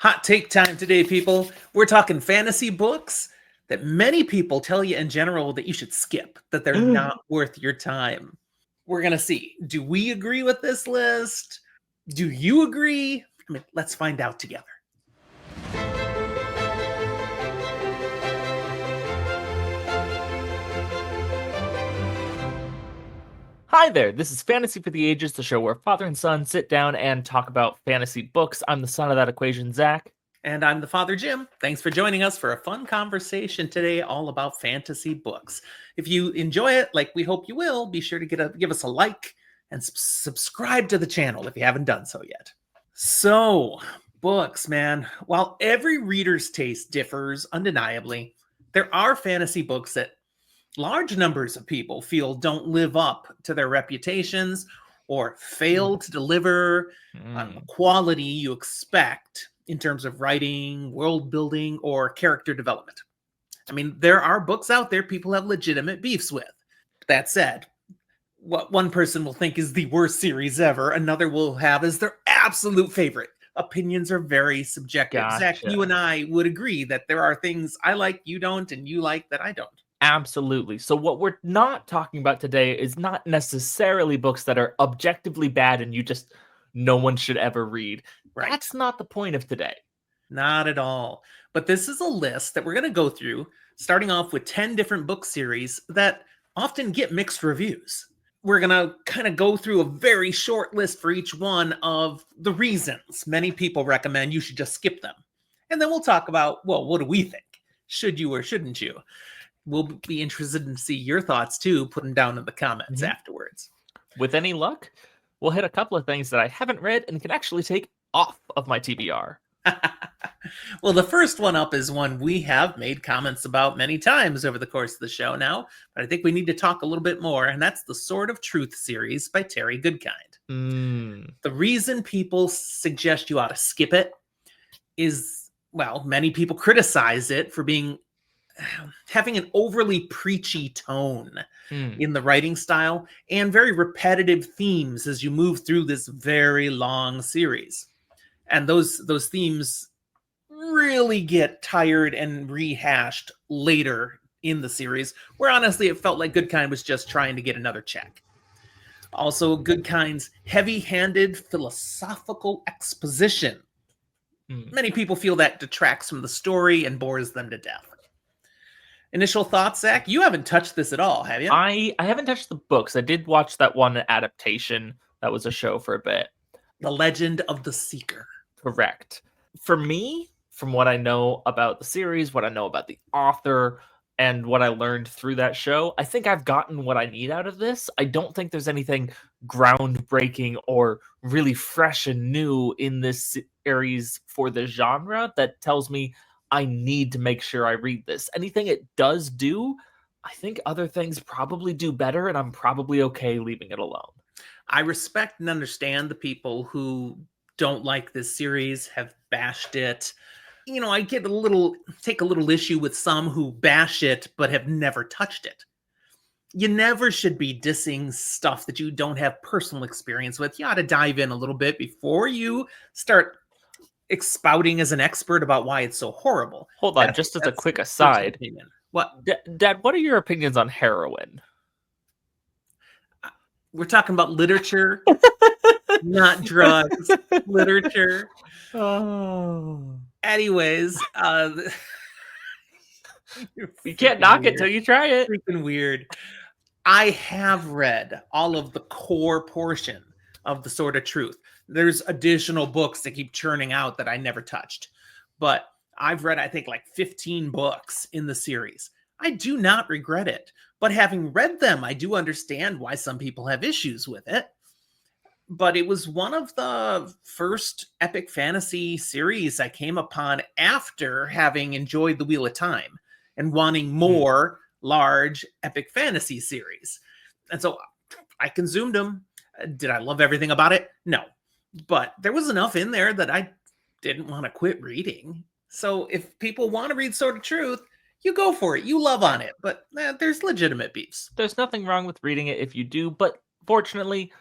Hot take time today, people. We're talking fantasy books that many people tell you in general that you should skip, that they're not worth your time. We're going to see. Do we agree with this list? Do you agree? Let's find out together. Hi there, this is Fantasy for the Ages, the show where father and son sit down and talk about fantasy books. I'm the son of that equation, Zach. And I'm the father, Jim. Thanks for joining us for a fun conversation today all about fantasy books. If you enjoy it, like we hope you will, be sure to give us a like and subscribe to the channel if you haven't done so yet. So, books, man. While every reader's taste differs undeniably, there are fantasy books that large numbers of people feel don't live up to their reputations or fail to deliver quality you expect in terms of writing, world building, or character development. I mean, there are books out there people have legitimate beefs with. That said, what one person will think is the worst series ever, another will have as their absolute favorite. Opinions are very subjective. Gotcha. Zach, you and I would agree that there are things I like, you don't, and you like that I don't. Absolutely. So what we're not talking about today is not necessarily books that are objectively bad and no one should ever read. Right. That's not the point of today. Not at all. But this is a list that we're going to go through, starting off with 10 different book series that often get mixed reviews. We're going to kind of go through a very short list for each one of the reasons many people recommend you should just skip them. And then we'll talk about, well, what do we think? Should you or shouldn't you? We'll be interested in see your thoughts too. Put them down in the comments afterwards. With any luck, we'll hit a couple of things that I haven't read and can actually take off of my TBR. Well, the first one up is one we have made comments about many times over the course of the show now, but I think we need to talk a little bit more, and that's the Sword of Truth series by Terry Goodkind. The reason people suggest you ought to skip it is, well, many people criticize it for having an overly preachy tone in the writing style and very repetitive themes as you move through this very long series. And those themes really get tired and rehashed later in the series, where honestly it felt like Goodkind was just trying to get another check. Also, Goodkind's heavy-handed philosophical exposition. Many people feel that detracts from the story and bores them to death. Initial thoughts, Zach? You haven't touched this at all, have you? I haven't touched the books. I did watch that one adaptation that was a show for a bit. The Legend of the Seeker. Correct. For me, from what I know about the series, what I know about the author, and what I learned through that show, I think I've gotten what I need out of this. I don't think there's anything groundbreaking or really fresh and new in this series for the genre that tells me I need to make sure I read this. Anything it does do, I think other things probably do better, and I'm probably okay leaving it alone. I respect and understand the people who don't like this series, have bashed it. You know, I take a little issue with some who bash it but have never touched it. You never should be dissing stuff that you don't have personal experience with. You ought to dive in a little bit before you start expouting as an expert about why it's so horrible. Hold on, just as a quick aside. What? Dad, what are your opinions on heroin? We're talking about literature, not drugs. Literature. Oh. Anyways, you can't knock it till you try it. Freaking weird. I have read all of the core portion of the Sword of Truth. There's additional books that keep churning out that I never touched. But I've read, I think, like 15 books in the series. I do not regret it. But having read them, I do understand why some people have issues with it. But it was one of the first epic fantasy series I came upon after having enjoyed The Wheel of Time and wanting more large epic fantasy series. And so I consumed them. Did I love everything about it? No. But there was enough in there that I didn't want to quit reading. So if people want to read Sword of Truth, you go for it. You love on it. But there's legitimate beefs. There's nothing wrong with reading it if you do. But fortunately,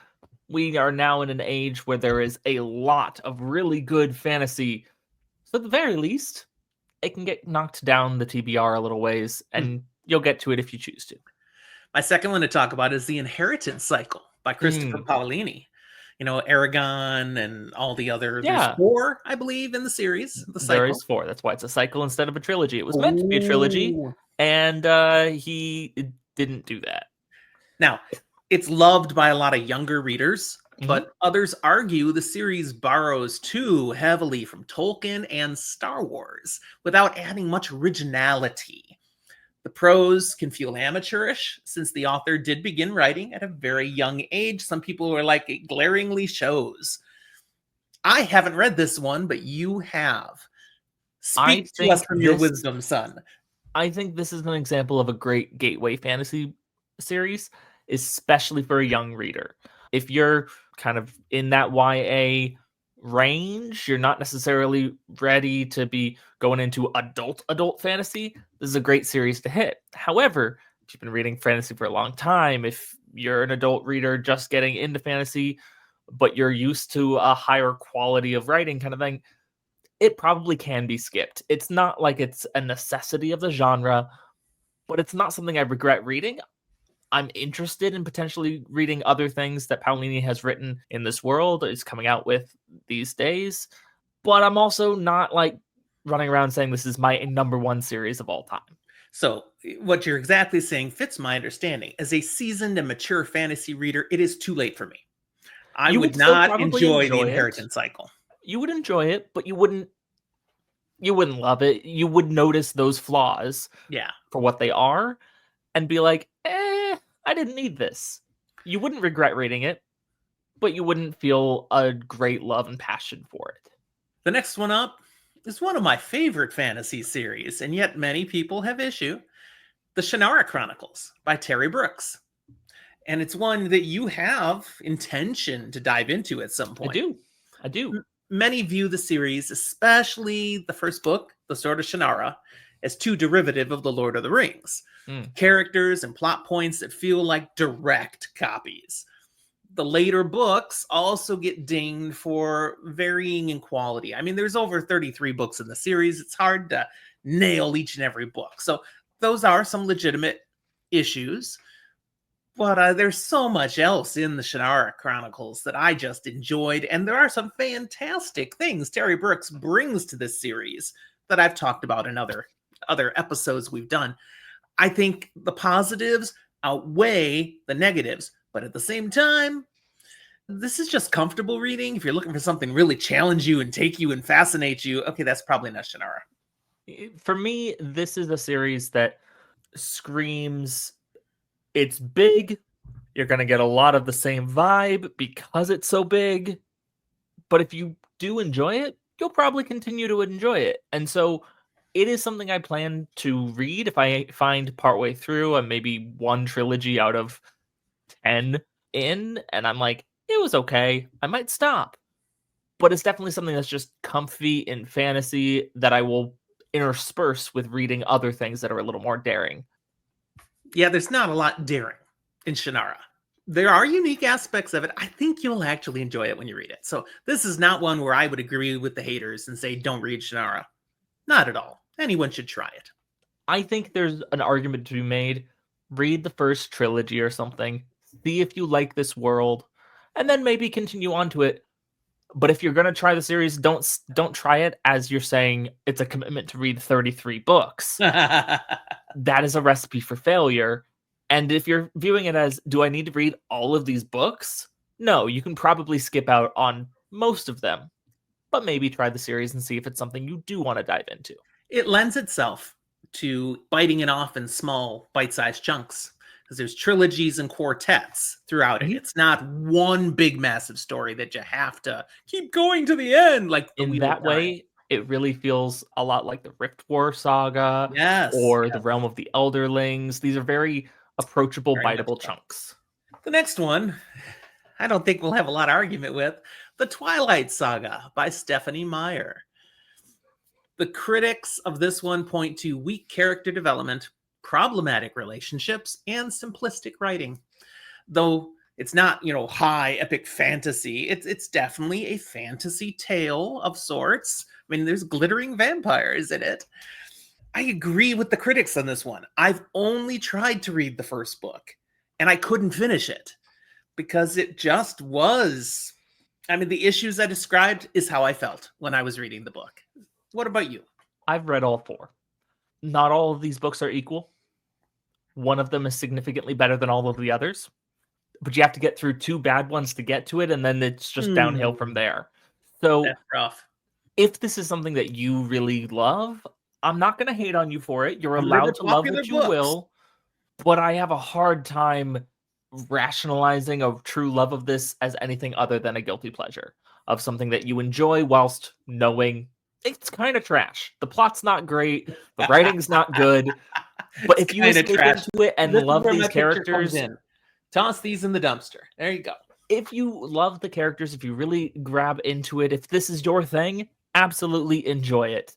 we are now in an age where there is a lot of really good fantasy at the very least, it can get knocked down the TBR a little ways, and you'll get to it if you choose to. My second one to talk about is The Inheritance Cycle by Christopher Paolini. You know, Aragon and all the other. There's Yeah. 4, I believe, in the series. The cycle. There is 4. That's why it's a cycle instead of a trilogy. It was meant to be a trilogy, and he didn't do that. Now, it's loved by a lot of younger readers, but others argue the series borrows too heavily from Tolkien and Star Wars without adding much originality. The prose can feel amateurish since the author did begin writing at a very young age. Some people were like, it glaringly shows. I haven't read this one, but you have. Speak to us from your wisdom, son. I think this is an example of a great gateway fantasy series, especially for a young reader. If you're kind of in that YA range, you're not necessarily ready to be going into adult fantasy, this is a great series to hit. However, if you've been reading fantasy for a long time, if you're an adult reader just getting into fantasy, but you're used to a higher quality of writing kind of thing, it probably can be skipped. It's not like it's a necessity of the genre, but it's not something I regret reading. I'm interested in potentially reading other things that Paolini has written in this world, is coming out with these days. But I'm also not like running around saying this is my #1 series of all time. So what you're exactly saying fits my understanding. As a seasoned and mature fantasy reader, it is too late for me. I would not enjoy the Inheritance Cycle. You would enjoy it, but you wouldn't love it. You would notice those flaws for what they are and be like, I didn't need this. You wouldn't regret reading it, but you wouldn't feel a great love and passion for it. The next one up is one of my favorite fantasy series, and yet many people have issue. The Shannara Chronicles by Terry Brooks. And it's one that you have intention to dive into at some point. I do. Many view the series, especially the first book, The Sword of Shannara, as too derivative of The Lord of the Rings. Characters and plot points that feel like direct copies. The later books also get dinged for varying in quality. I mean, there's over 33 books in the series. It's hard to nail each and every book. So those are some legitimate issues. But there's so much else in the Shannara Chronicles that I just enjoyed. And there are some fantastic things Terry Brooks brings to this series that I've talked about in other episodes we've done. I think the positives outweigh the negatives. But at the same time, this is just comfortable reading. If you're looking for something really challenge you and take you and fascinate you, okay, that's probably not Shannara. For me, this is a series that screams, it's big. You're going to get a lot of the same vibe because it's so big. But if you do enjoy it, you'll probably continue to enjoy it. And so it is something I plan to read if I find partway through and maybe one trilogy out of 10 in, and I'm like, it was okay, I might stop. But it's definitely something that's just comfy in fantasy that I will intersperse with reading other things that are a little more daring. Yeah, there's not a lot daring in Shannara. There are unique aspects of it. I think you'll actually enjoy it when you read it. So this is not one where I would agree with the haters and say, don't read Shannara. Not at all. Anyone should try it. I think there's an argument to be made. Read the first trilogy or something. See if you like this world. And then maybe continue on to it. But if you're going to try the series, don't try it as you're saying it's a commitment to read 33 books. That is a recipe for failure. And if you're viewing it as, do I need to read all of these books? No, you can probably skip out on most of them. But maybe try the series and see if it's something you do want to dive into. It lends itself to biting it off in small, bite-sized chunks. Because there's trilogies and quartets throughout it. It's not one big, massive story that you have to keep going to the end. Like in that way, it really feels a lot like the Rift War saga, or the Realm of the Elderlings. These are very approachable, biteable chunks. The next one, I don't think we'll have a lot of argument with. The Twilight Saga by Stephanie Meyer. The critics of this one point to weak character development, problematic relationships, and simplistic writing. Though It's not, high epic fantasy. It's definitely a fantasy tale of sorts. I mean, there's glittering vampires in it. I agree with the critics on this one. I've only tried to read the first book, and I couldn't finish it because it just was. I mean, the issues I described is how I felt when I was reading the book. What about you? I've read all 4. Not all of these books are equal. One of them is significantly better than all of the others, but you have to get through 2 bad ones to get to it, and then it's just downhill from there. So That's rough. if this is something that you really love, I'm not going to hate on you for it. You're allowed to love what you will, but I have a hard time rationalizing a true love of this as anything other than a guilty pleasure of something that you enjoy whilst knowing it's kind of trash. The plot's not great, the writing's not good, but if you escape into it and love these characters, toss these in the dumpster. There you go. If you love the characters, if you really grab into it, if this is your thing, absolutely enjoy it.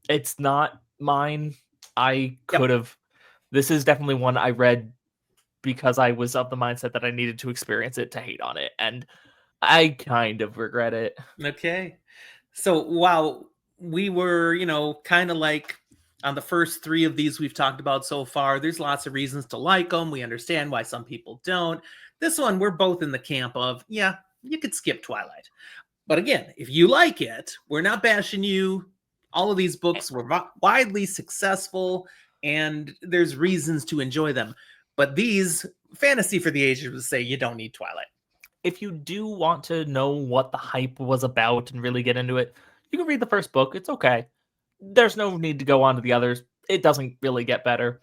It's not mine. I could have. This is definitely one I read because I was of the mindset that I needed to experience it to hate on it. And I kind of regret it. Okay. So while we were, kind of like on the first 3 of these we've talked about so far, there's lots of reasons to like them. We understand why some people don't. This one, we're both in the camp of, yeah, you could skip Twilight. But again, if you like it, we're not bashing you. All of these books were widely successful, and there's reasons to enjoy them. But these, fantasy for the ages would say you don't need Twilight. If you do want to know what the hype was about and really get into it, you can read the first book. It's okay. There's no need to go on to the others. It doesn't really get better.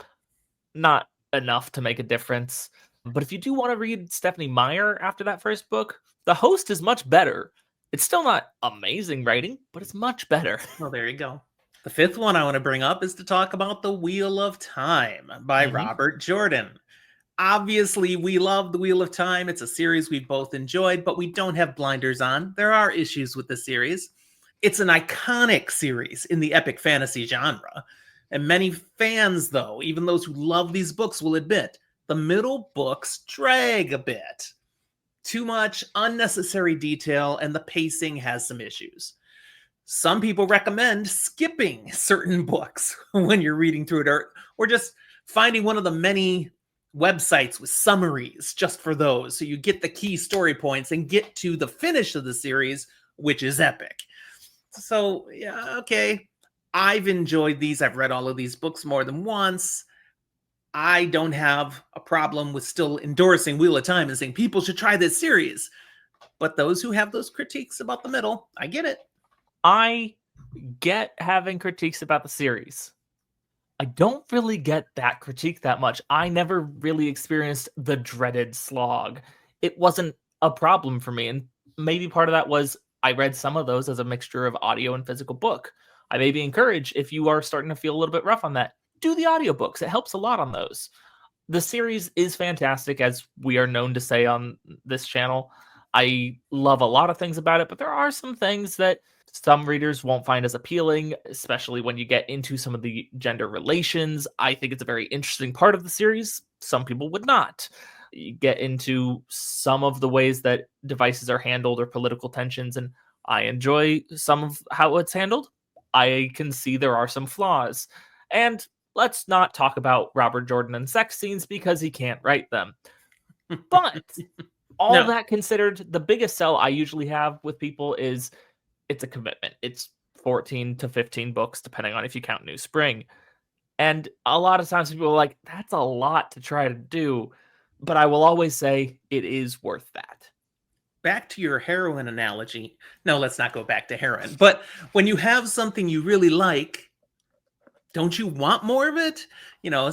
Not enough to make a difference. But if you do want to read Stephanie Meyer after that first book, The Host is much better. It's still not amazing writing, but it's much better. Well, there you go. The 5th one I want to bring up is to talk about The Wheel of Time by Robert Jordan. Obviously, we love The Wheel of Time. It's a series we've both enjoyed, but we don't have blinders on. There are issues with the series. It's an iconic series in the epic fantasy genre. And many fans, though, even those who love these books, will admit the middle books drag a bit. Too much unnecessary detail, and the pacing has some issues. Some people recommend skipping certain books when you're reading through it, or just finding one of the many websites with summaries just for those, so you get the key story points and get to the finish of the series, which is epic. So, yeah, okay. I've enjoyed these. I've read all of these books more than once. I don't have a problem with still endorsing Wheel of Time and saying people should try this series. But those who have those critiques about the middle, I get it. I get having critiques about the series. I don't really get that critique that much. I never really experienced the dreaded slog. It wasn't a problem for me. And maybe part of that was I read some of those as a mixture of audio and physical book. I maybe encourage, if you are starting to feel a little bit rough on that, do the audiobooks. It helps a lot on those. The series is fantastic, as we are known to say on this channel. I love a lot of things about it, but there are some things that some readers won't find as appealing, especially when you get into some of the gender relations. I think it's a very interesting part of the series. Some people would not. You get into some of the ways that devices are handled or political tensions, and I enjoy some of how it's handled. I can see there are some flaws. And let's not talk about Robert Jordan and sex scenes because he can't write them. But all that considered, the biggest sell I usually have with people is it's a commitment. It's 14 to 15 books, depending on if you count New Spring. And a lot of times people are like, that's a lot to try to do. But I will always say it is worth that. Back to your heroin analogy. No, let's not go back to heroin. But when you have something you really like, don't you want more of it?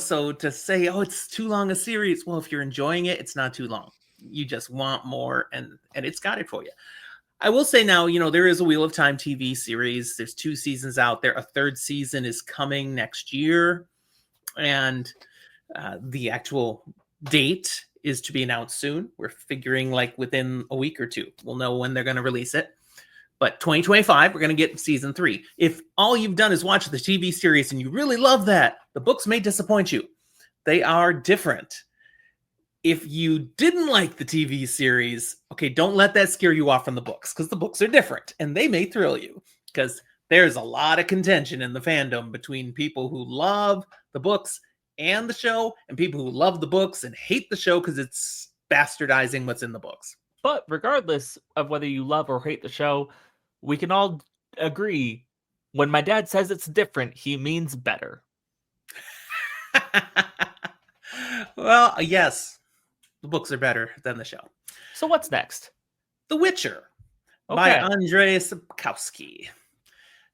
So to say, oh, it's too long a series. Well, if you're enjoying it, it's not too long. You just want more, and it's got it for you. I will say now, there is a Wheel of Time TV series. There's 2 seasons out there. A 3rd season is coming next year. And the actual date is to be announced soon. We're figuring like within a week or 2. We'll know when they're going to release it. But 2025, we're going to get season 3. If all you've done is watch the TV series and you really love that, the books may disappoint you. They are different. if you didn't like the TV series, okay, don't let that scare you off from the books, because the books are different and they may thrill you, because there's a lot of contention in the fandom between people who love the books and the show and people who love the books and hate the show because it's bastardizing what's in the books. But regardless of whether you love or hate the show, we can all agree when my dad says it's different, he means better. Well, yes, the books are better than the show. So what's next? The Witcher by Andrzej Sapkowski.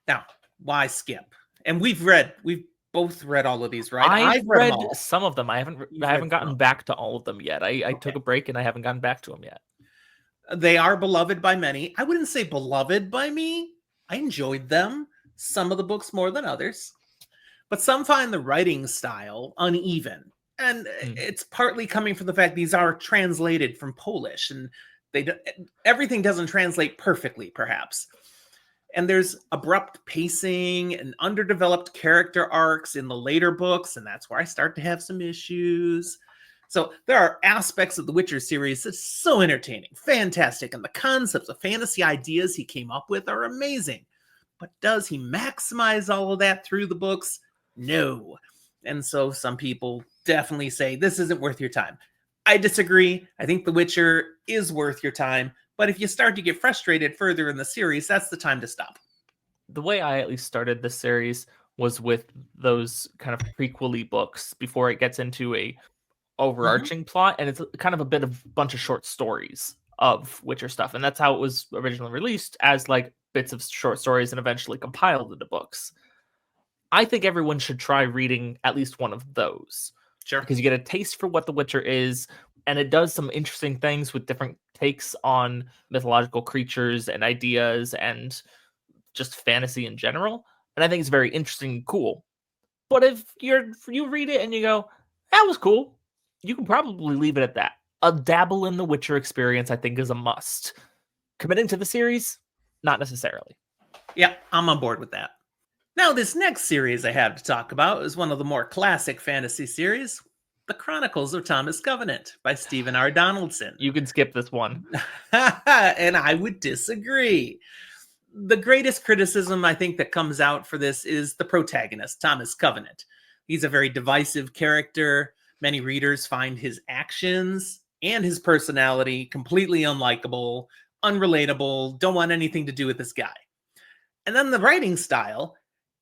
Now, why skip? And we've both read all of these, right? I've read some of them. I haven't gotten back to all of them yet. I took a break and I haven't gotten back to them yet. They are beloved by many. I wouldn't say beloved by me. I enjoyed them. Some of the books more than others. But some find the writing style uneven. And it's partly coming from the fact these are translated from Polish, and everything doesn't translate perfectly, perhaps. And there's abrupt pacing and underdeveloped character arcs in the later books, and that's where I start to have some issues. So there are aspects of the Witcher series that's so entertaining, fantastic, and the concepts of fantasy ideas he came up with are amazing. But does he maximize all of that through the books? No. And so some people definitely say this isn't worth your time. I disagree. I think The Witcher is worth your time. But if you start to get frustrated further in the series, that's the time to stop. The way I at least started this series was with those kind of prequel-y books before it gets into a overarching plot, and it's kind of a bunch of short stories of Witcher stuff, and that's how it was originally released, as like bits of short stories and eventually compiled into books. I think everyone should try reading at least one of those. Sure. Because you get a taste for what The Witcher is, and it does some interesting things with different takes on mythological creatures and ideas and just fantasy in general. And I think it's very interesting and cool. But if you read it and you go, that was cool, you can probably leave it at that. A dabble in the Witcher experience, I think, is a must. Committing to the series, not necessarily. Yeah, I'm on board with that. Now, this next series I have to talk about is one of the more classic fantasy series, The Chronicles of Thomas Covenant by Stephen R. Donaldson. You can skip this one. And I would disagree. The greatest criticism I think that comes out for this is the protagonist, Thomas Covenant. He's a very divisive character. Many readers find his actions and his personality completely unlikable, unrelatable, don't want anything to do with this guy. And then the writing style,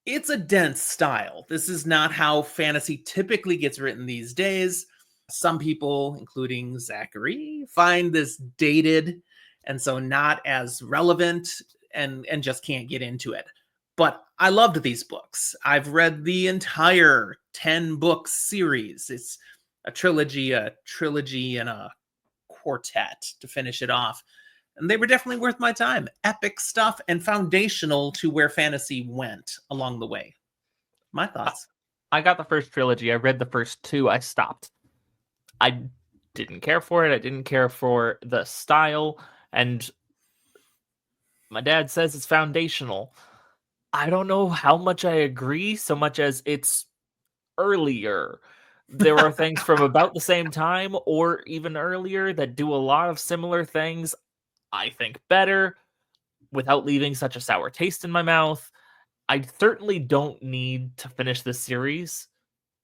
it's a dense style. This is not how fantasy typically gets written these days. Some people, including Zachary, find this dated and so not as relevant and just can't get into it. But I loved these books. I've read the entire 10-book series. It's a trilogy, and a quartet to finish it off. And they were definitely worth my time. Epic stuff and foundational to where fantasy went along the way. My thoughts. I got the first trilogy. I read the first two. I stopped. I didn't care for it. I didn't care for the style. And my dad says it's foundational. I don't know how much I agree, so much as it's earlier. There are things from about the same time or even earlier that do a lot of similar things, I think, better without leaving such a sour taste in my mouth. I certainly don't need to finish this series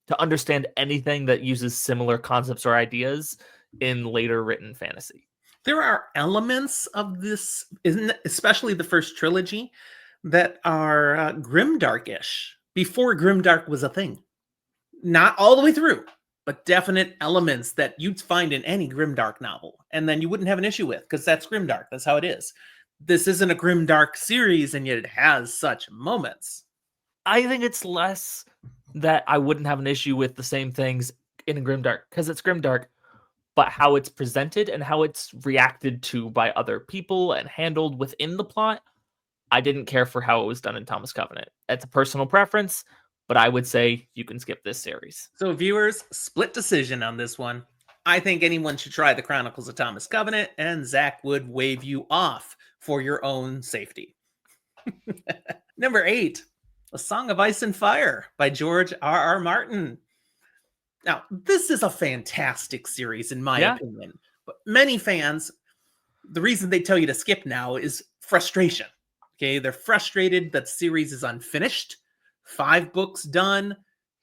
to understand anything that uses similar concepts or ideas in later written fantasy. There are elements of this, especially the first trilogy, that are grimdarkish before grimdark was a thing. Not all the way through, but definite elements that you'd find in any grimdark novel, and then you wouldn't have an issue with, because that's grimdark. That's how it is. This isn't a grimdark series, and yet it has such moments. I think it's less that I wouldn't have an issue with the same things in grimdark, because it's grimdark, but how it's presented and how it's reacted to by other people and handled within the plot, I didn't care for how it was done in Thomas Covenant. It's a personal preference, but I would say you can skip this series. So viewers, split decision on this one. I think anyone should try the Chronicles of Thomas Covenant, and Zach would wave you off for your own safety. Number 8, A Song of Ice and Fire by George R.R. Martin. Now, this is a fantastic series, in my Yeah. opinion. But many fans, the reason they tell you to skip now is frustration. Okay, they're frustrated that the series is unfinished. 5 books done,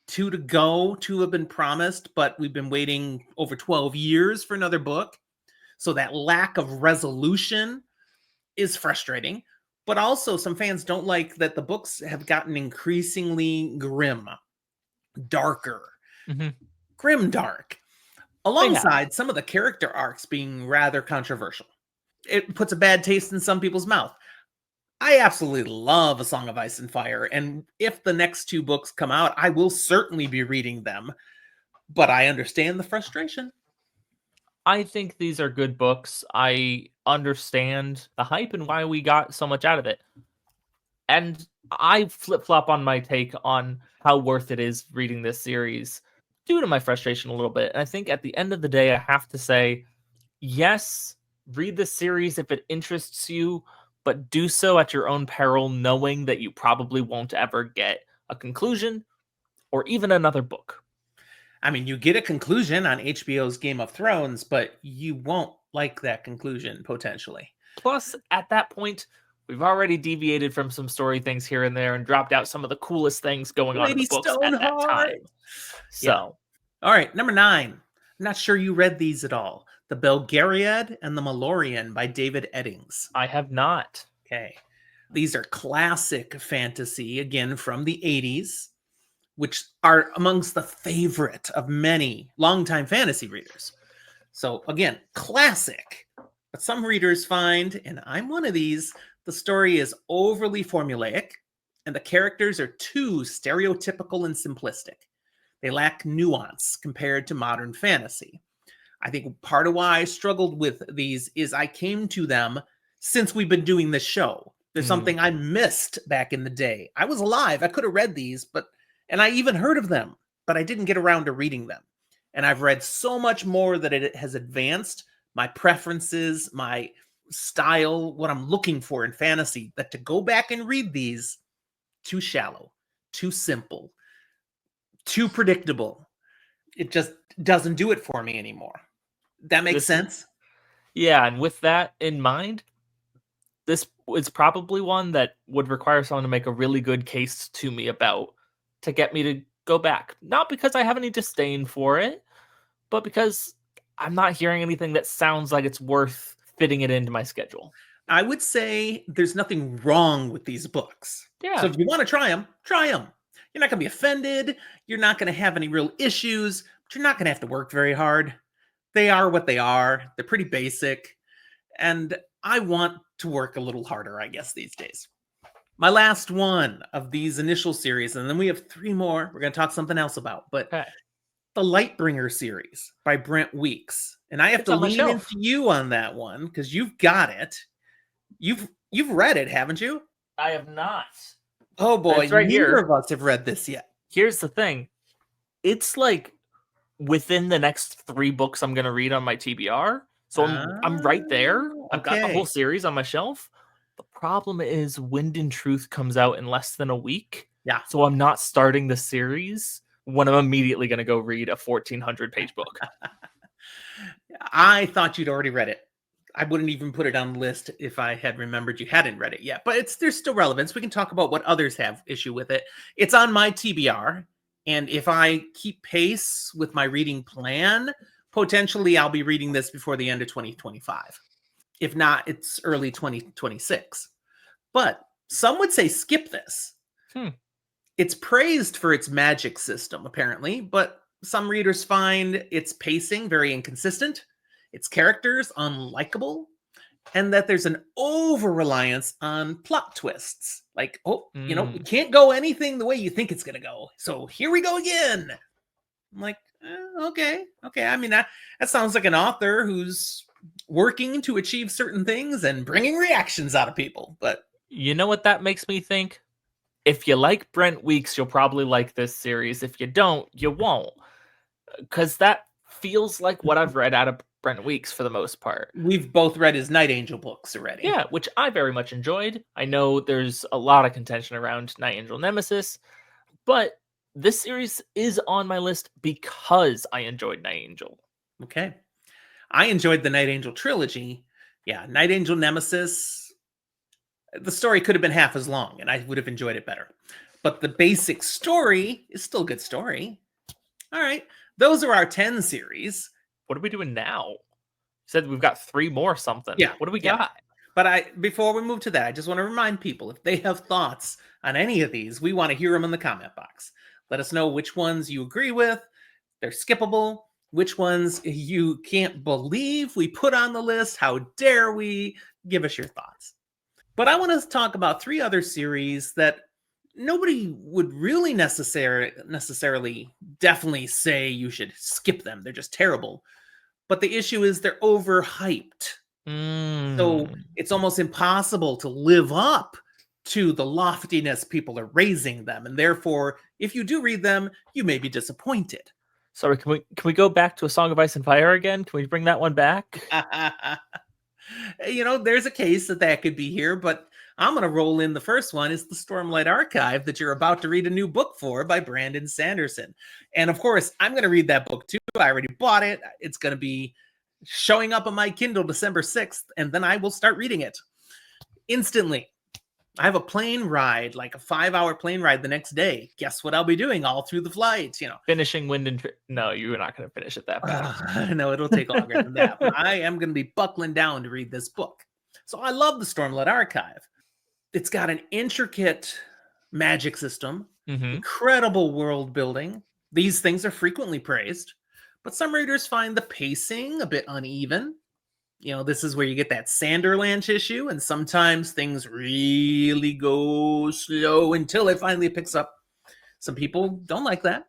2 to go, 2 have been promised, but we've been waiting over 12 years for another book. So that lack of resolution is frustrating. But also, some fans don't like that the books have gotten increasingly grim, darker, Hmm. grim dark, They have. alongside some of the character arcs being rather controversial. It puts a bad taste in some people's mouth. I absolutely love A Song of Ice and Fire, and if the next 2 books come out, I will certainly be reading them, but I understand the frustration. I think these are good books. I understand the hype and why we got so much out of it. And I flip flop on my take on how worth it is reading this series due to my frustration a little bit. And I think at the end of the day, I have to say, yes, read the series if it interests you, but do so at your own peril, knowing that you probably won't ever get a conclusion or even another book. I mean, you get a conclusion on HBO's Game of Thrones, but you won't like that conclusion potentially. Plus, at that point, we've already deviated from some story things here and there and dropped out some of the coolest things going on in the Lady books at that Stoneheart. time. Yeah. So, All right, number 9. I'm not sure you read these at all. The Belgariad and the Malorian by David Eddings. I have not. Okay. These are classic fantasy, again from the 80s, which are amongst the favorite of many longtime fantasy readers. So, again, classic. But some readers find, and I'm one of these, the story is overly formulaic and the characters are too stereotypical and simplistic. They lack nuance compared to modern fantasy. I think part of why I struggled with these is I came to them since we've been doing this show. There's Mm. something I missed back in the day. I was alive. I could have read these, and I even heard of them, but I didn't get around to reading them. And I've read so much more that it has advanced my preferences, my style, what I'm looking for in fantasy, that to go back and read these, too shallow, too simple, too predictable. It just doesn't do it for me anymore. That makes This is, sense? yeah, and with that in mind, this is probably one that would require someone to make a really good case to me about to get me to go back. Not because I have any disdain for it, but because I'm not hearing anything that sounds like it's worth fitting it into my schedule. I would say there's nothing wrong with these books. So Yeah. if you want to try them, try them. You're not going to be offended. You're not going to have any real issues, but you're not going to have to work very hard. They are what they are. They're pretty basic. And I want to work a little harder, I guess, these days. My last one of these initial series, and then we have 3 more we're going to talk something else about, but Okay. the Lightbringer series by Brent Weeks. And I have It's to on my lean shelf. into you on that one because you've got it. You've read it, haven't you? I have not. Oh boy, It's right neither here. of us have read this yet. Here's the thing. It's like within the next 3 books I'm going to read on my TBR. So I'm right there. I've got the Okay. whole series on my shelf. The problem is Wind and Truth comes out in less than a week. Yeah. So I'm not starting the series when I'm immediately going to go read a 1,400-page book. I thought you'd already read it. I wouldn't even put it on the list if I had remembered you hadn't read it yet. But there's still relevance. We can talk about what others have issue with it. It's on my TBR, and if I keep pace with my reading plan, potentially I'll be reading this before the end of 2025. If not, it's early 2026. But some would say skip this. It's praised for its magic system, apparently, but some readers find its pacing very inconsistent, its characters unlikable, and that there's an over-reliance on plot twists. Like, we can't go anything the way you think it's going to go. So here we go again. I'm like, okay. I mean, that sounds like an author who's working to achieve certain things and bringing reactions out of people. But you know what that makes me think? If you like Brent Weeks, you'll probably like this series. If you don't, you won't. Because that feels like what I've read out of Brent Weeks for the most part. We've both read his Night Angel books already. Yeah, which I very much enjoyed. I know there's a lot of contention around Night Angel Nemesis, but This series is on my list because I enjoyed Night Angel. Okay. I enjoyed the Night Angel trilogy. Yeah, Night Angel Nemesis, the story could have been half as long and I would have enjoyed it better. But the basic story is still a good story. All right. Those are our 10 series. What are we doing now? You said we've got 3 more something. Yeah. What do we Yeah. got? But before we move to that, I just want to remind people, if they have thoughts on any of these, we want to hear them in the comment box. Let us know which ones you agree with, they're skippable, which ones you can't believe we put on the list. How dare we? Give us your thoughts. But I want to talk about 3 other series that nobody would really necessarily definitely say you should skip them. They're just terrible. But the issue is they're overhyped. So it's almost impossible to live up to the loftiness people are raising them. And therefore, if you do read them, you may be disappointed. Sorry, can we go back to A Song of Ice and Fire again? Can we bring that one back? There's a case that could be here, but I'm going to roll in the first one. Is the Stormlight Archive that you're about to read a new book for by Brandon Sanderson. And of course, I'm going to read that book too. I already bought it. It's going to be showing up on my Kindle December 6th, and then I will start reading it instantly. I have a plane ride, like a 5-hour plane ride the next day. Guess what I'll be doing all through the flight, Finishing Wind and... No, you're not going to finish it that fast. No, it'll take longer than that. But I am going to be buckling down to read this book. So I love the Stormlight Archive. It's got an intricate magic system, incredible world building. These things are frequently praised, but some readers find the pacing a bit uneven. This is where you get that Sanderlanche issue, and sometimes things really go slow until it finally picks up. Some people don't like that.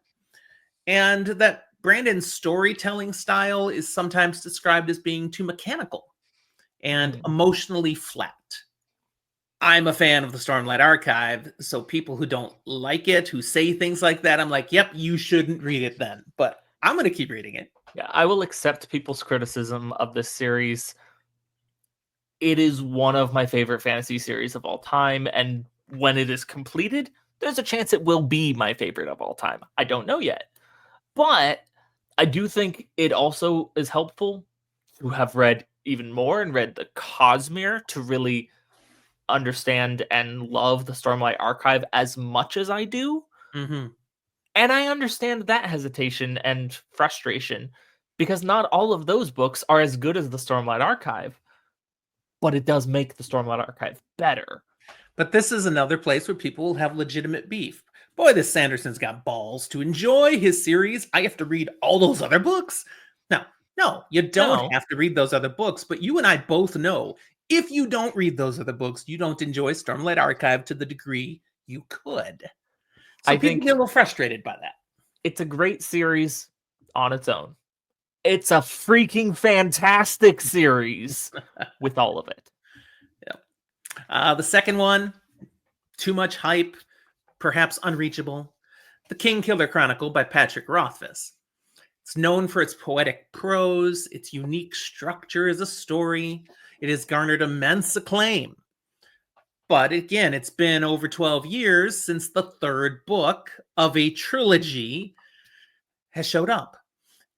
And that Brandon's storytelling style is sometimes described as being too mechanical and emotionally flat. I'm a fan of the Stormlight Archive, so people who don't like it, who say things like that, I'm like, yep, you shouldn't read it then. But I'm going to keep reading it. Yeah, I will accept people's criticism of this series. It is one of my favorite fantasy series of all time, and when it is completed, there's a chance it will be my favorite of all time. I don't know yet. But I do think it also is helpful to have read even more and read the Cosmere to really understand and love the Stormlight Archive as much as I do. And I understand that hesitation and frustration because not all of those books are as good as the Stormlight Archive, but it does make the Stormlight Archive better. But this is another place where people will have legitimate beef. Boy, this Sanderson's got balls to enjoy his series. I have to read all those other books. No, you don't have to read those other books, but you and I both know if you don't read those other books, you don't enjoy Stormlight Archive to the degree you could. So I think get a little frustrated by that. It's a great series on its own. It's a freaking fantastic series with all of it. Yeah. The second one, too much hype, perhaps unreachable. The Kingkiller Chronicle by Patrick Rothfuss. It's known for its poetic prose, its unique structure as a story. It has garnered immense acclaim. But again, it's been over 12 years since the third book of a trilogy has showed up.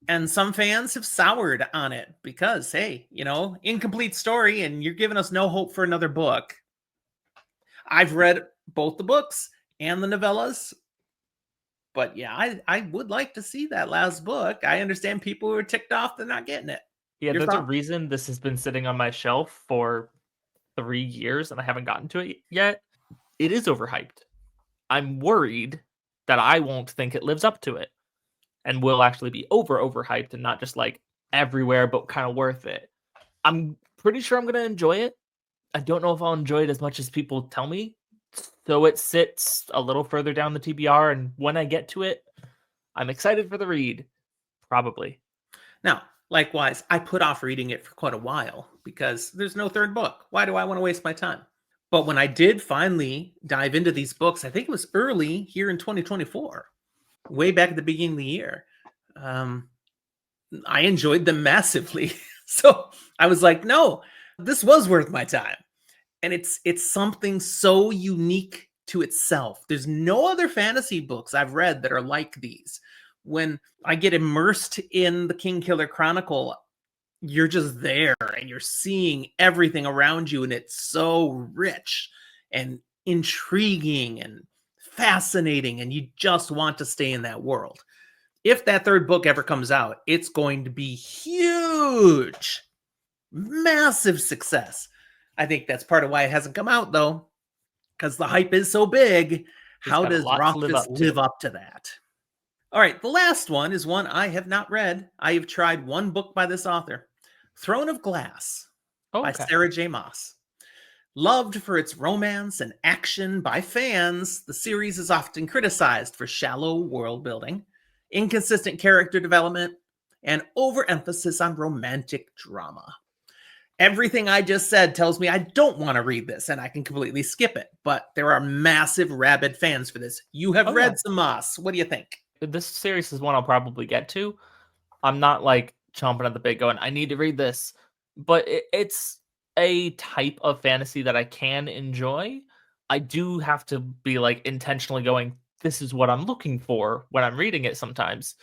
And some fans have soured on it because, hey, incomplete story and you're giving us no hope for another book. I've read both the books and the novellas. But yeah, I would like to see that last book. I understand people who are ticked off they're not getting it. Yeah, there's a reason this has been sitting on my shelf for 3 years and I haven't gotten to it yet. It is overhyped. I'm worried that I won't think it lives up to it and will actually be overhyped and not just like everywhere, but kind of worth it. I'm pretty sure I'm going to enjoy it. I don't know if I'll enjoy it as much as people tell me. So it sits a little further down the TBR, and when I get to it, I'm excited for the read. Probably. Now, likewise, I put off reading it for quite a while because there's no third book. Why do I want to waste my time? But when I did finally dive into these books, I think it was early here in 2024, way back at the beginning of the year, I enjoyed them massively. So I was like, no, this was worth my time. And it's something so unique to itself. There's no other fantasy books I've read that are like these. When I get immersed in the Kingkiller Chronicle, you're just there and you're seeing everything around you, and it's so rich and intriguing and fascinating, and you just want to stay in that world. If that third book ever comes out, it's going to be huge, massive success. I think that's part of why it hasn't come out, though, because the hype is so big. How does Rothfuss live up to that? All right, the last one is one I have not read. I have tried one book by this author, Throne of Glass by Sarah J. Maas. Loved for its romance and action by fans, the series is often criticized for shallow world building, inconsistent character development, and overemphasis on romantic drama. Everything I just said tells me I don't want to read this, and I can completely skip it, but there are massive rabid fans for this. You have read some Maas. What do you think? This series is one I'll probably get to. I'm not like chomping at the bit going, I need to read this, but it's a type of fantasy that I can enjoy. I do have to be like intentionally going, this is what I'm looking for when I'm reading it sometimes.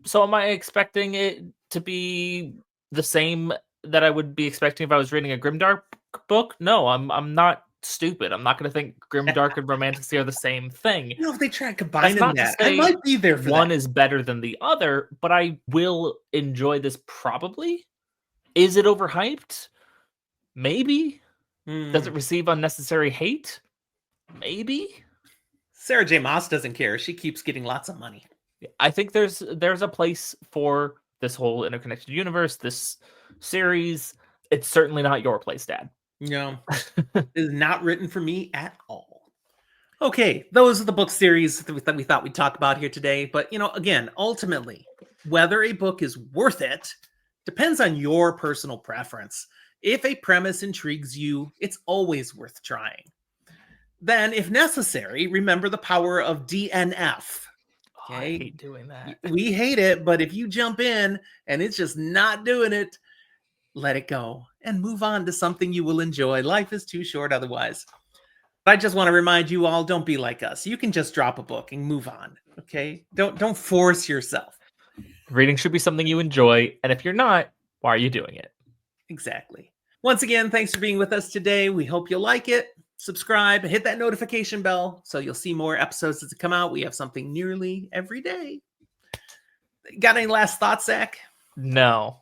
So am I expecting it to be the same that I would be expecting if I was reading a grimdark book? No, I'm not stupid. I'm not going to think grimdark and romantasy are the same thing. You know, if they try combining that, I might be there for one is better than the other, but I will enjoy this probably. Is it overhyped? Maybe. Does it receive unnecessary hate? Maybe. Sarah J. Maas doesn't care. She keeps getting lots of money. I think there's a place for this whole interconnected universe, this series. It's certainly not your place, Dad. No, it is not written for me at all. Okay, those are the book series that we thought we'd talk about here today. But, you know, again, ultimately, whether a book is worth it depends on your personal preference. If a premise intrigues you, it's always worth trying. Then, if necessary, remember the power of DNF. Okay? I hate doing that. We hate it, but if you jump in and it's just not doing it, let it go and move on to something you will enjoy. Life is too short otherwise. I just want to remind you all, don't be like us. You can just drop a book and move on, okay? Don't force yourself. Reading should be something you enjoy, and if you're not, why are you doing it? Exactly. Once again, thanks for being with us today. We hope you like it. Subscribe, hit that notification bell so you'll see more episodes as they come out. We have something nearly every day. Got any last thoughts, Zach? No.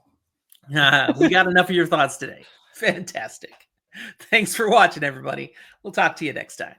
We got enough of your thoughts today. Fantastic. Thanks for watching, everybody. We'll talk to you next time.